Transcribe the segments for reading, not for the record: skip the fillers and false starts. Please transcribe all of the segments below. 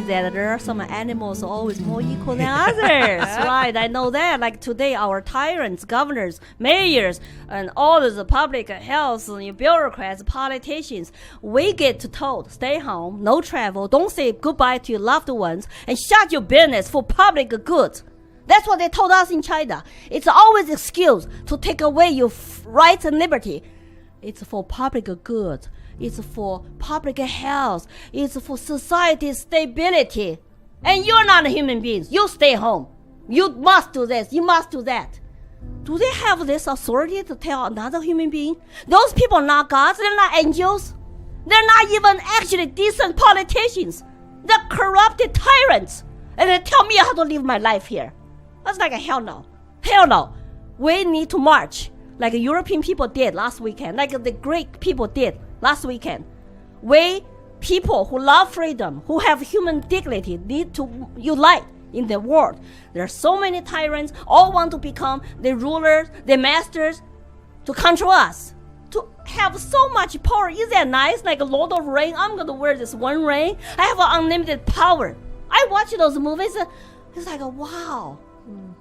that there are some animals always more equal than others, right? I know that. Like today, our tyrants, governors, mayors, and all of the public health bureaucrats, politicians, we get told, stay home, no travel, don't say goodbye to your loved ones, and shut your business for public good. That's what they told us in China. It's always an excuse to take away your rights and liberty. It's for public good. It's for public health. It's for society's stability. And you're not a human being. You stay home. You must do this. You must do that. Do they have this authority to tell another human being? Those people are not gods. They're not angels. They're not even actually decent politicians. They're corrupted tyrants. And they tell me how to live my life here. That's like a hell no. Hell no. We need to march like the European people did last weekend, like the Greek people did last weekend. We, people who love freedom, who have human dignity, need to unite in the world. There are so many tyrants, all want to become the rulers, the masters, to control us, to have so much power. Isn't that nice? Like a Lord of Ring, I'm going to wear this one ring. I have unlimited power. I watch those movies, it's like, wow.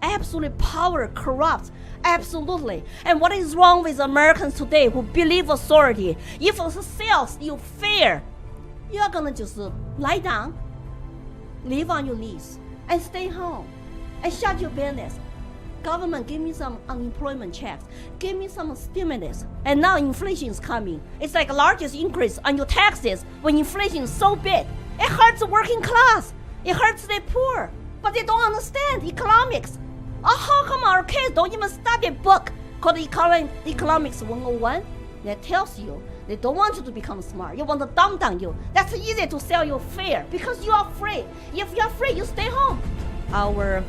Absolute power corrupts. Absolutely. And what is wrong with Americans today who believe authority? If it sells you fear, you're gonna just lie down, live on your knees, and stay home, and shut your business. Government, give me some unemployment checks. Give me some stimulus. And now inflation is coming. It's like the largest increase on your taxes when inflation is so big. It hurts the working class. It hurts the poor. But they don't understand economics. How come our kids don't even study a book called Economics 101 that tells you they don't want you to become smart. They want to dumb down you. That's easy to sell you fear because you are free. If you're free, you stay home. Our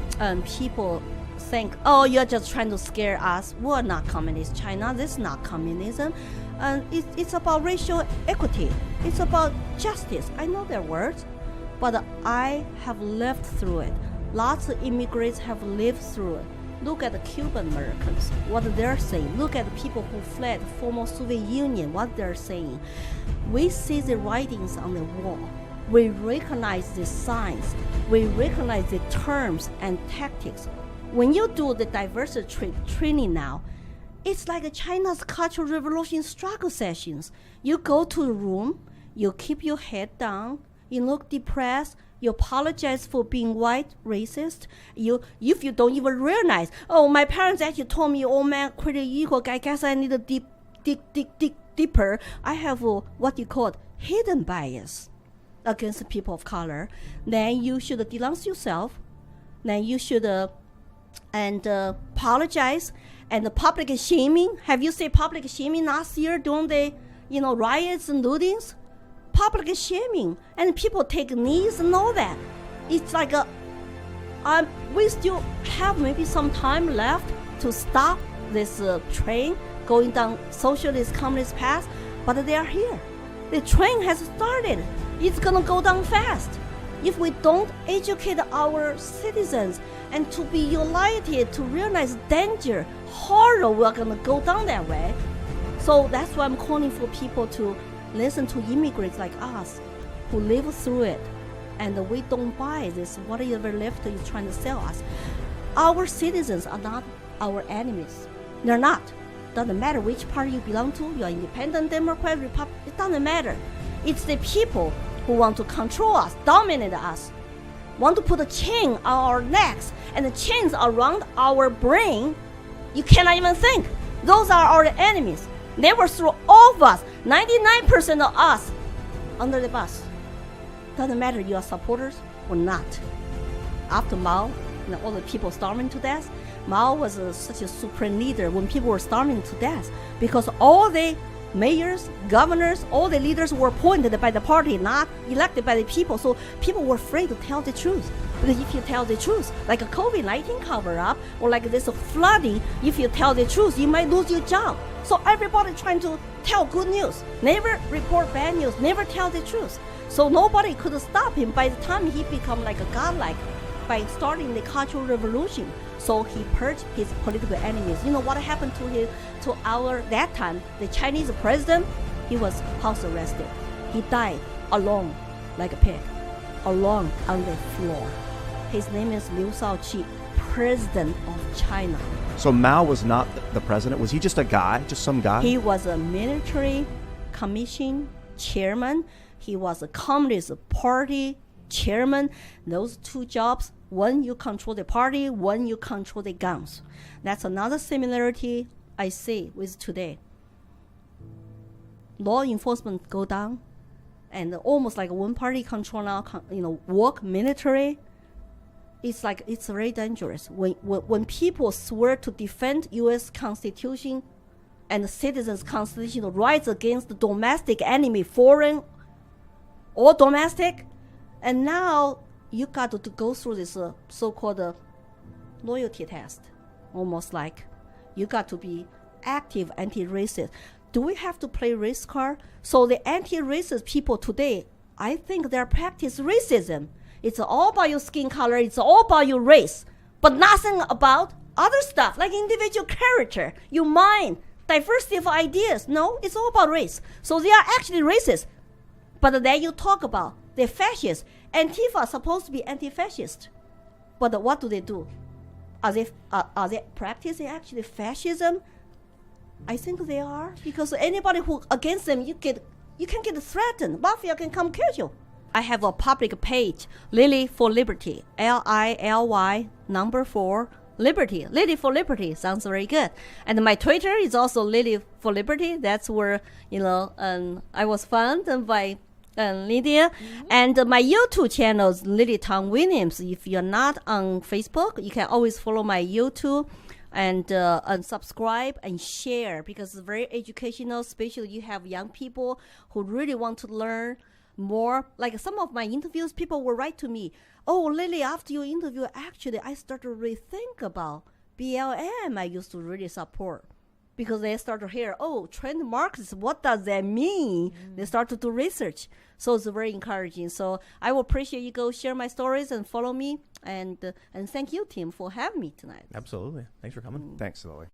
people think, oh, you're just trying to scare us. We're not communist China. This is not communism. And it's about racial equity. It's about justice. I know their words. But I have lived through it. Lots of immigrants have lived through it. Look at the Cuban Americans, what they're saying. Look at the people who fled the former Soviet Union, what they're saying. We see the writings on the wall. We recognize the signs. We recognize the terms and tactics. When you do the diversity training now, it's like China's Cultural Revolution struggle sessions. You go to a room, you keep your head down, you look depressed, you apologize for being white, racist. If you don't even realize, oh, my parents actually told me, oh man, pretty equal, I guess I need to dig deeper. I have what you call hidden bias against people of color. Then you should denounce yourself. Then you should apologize. And the public shaming. Have you seen public shaming last year during the riots and lootings? Public shaming, and people take knees and all that. It's like we still have maybe some time left to stop this train going down socialist communist path, but they are here. The train has started. It's gonna go down fast. If we don't educate our citizens and to be united to realize danger, horror, we're gonna go down that way. So that's why I'm calling for people to listen to immigrants like us who live through it, and we don't buy this whatever left is trying to sell us. Our citizens are not our enemies. They're not. Doesn't matter which party you belong to. You're independent, Democrat, Republican. It doesn't matter. It's the people who want to control us, dominate us, want to put a chain on our necks and the chains around our brain. You cannot even think. Those are our enemies. They will throw all of us, 99% of us, under the bus. Doesn't matter you are supporters or not. After Mao, all the people starving to death, Mao was such a supreme leader when people were starving to death because all the mayors, governors, all the leaders were appointed by the party, not elected by the people. So people were afraid to tell the truth. But if you tell the truth, like a COVID-19 cover-up or like this flooding, if you tell the truth, you might lose your job. So everybody trying to tell good news, never report bad news, never tell the truth. So nobody could stop him by the time he become like a godlike by starting the Cultural Revolution. So he purged his political enemies. You know what happened to that time, the Chinese president? He was house arrested. He died alone like a pig. alone on the floor. His name is Liu Shaoqi, President of China. So Mao was not the president? Was he just a guy, just some guy? He was a military commission chairman. He was a Communist Party chairman. Those two jobs, one you control the party, one you control the guns. That's another similarity I see with today. Law enforcement go down, and almost like one party control now, work military. It's very dangerous. When people swear to defend U.S. Constitution and citizens' constitutional rights against the domestic enemy, foreign or domestic, and now you got to go through this so-called loyalty test, almost like you got to be active anti-racist. Do we have to play race card? So the anti-racist people today, I think they practice racism. It's all about your skin color. It's all about your race, but nothing about other stuff like individual character, your mind, diversity of ideas. No, it's all about race. So they are actually racist. But then you talk about the fascists. Antifa is supposed to be anti-fascist. But what do? Are they practicing actually fascism? I think they are, because anybody who against them, you can get threatened. Mafia can come kill you. I have a public page, Lily4Liberty, Lily 4Liberty. Lily4Liberty sounds very good. And my Twitter is also Lily4Liberty. That's where I was found by Lydia. Mm-hmm. And my YouTube channel is Tang Williams. If you're not on Facebook, you can always follow my YouTube and subscribe and share, because it's very educational, especially you have young people who really want to learn more. Like some of my interviews, people will write to me, "Oh, Lily, after your interview, actually, I started to rethink about BLM I used to really support." Because they start to hear, "Oh, trend Marxist, what does that mean?" They start to do research. So it's very encouraging. So I will appreciate you go share my stories and follow me. And thank you, Tim, for having me tonight. Absolutely. Thanks for coming. Thanks, Lily.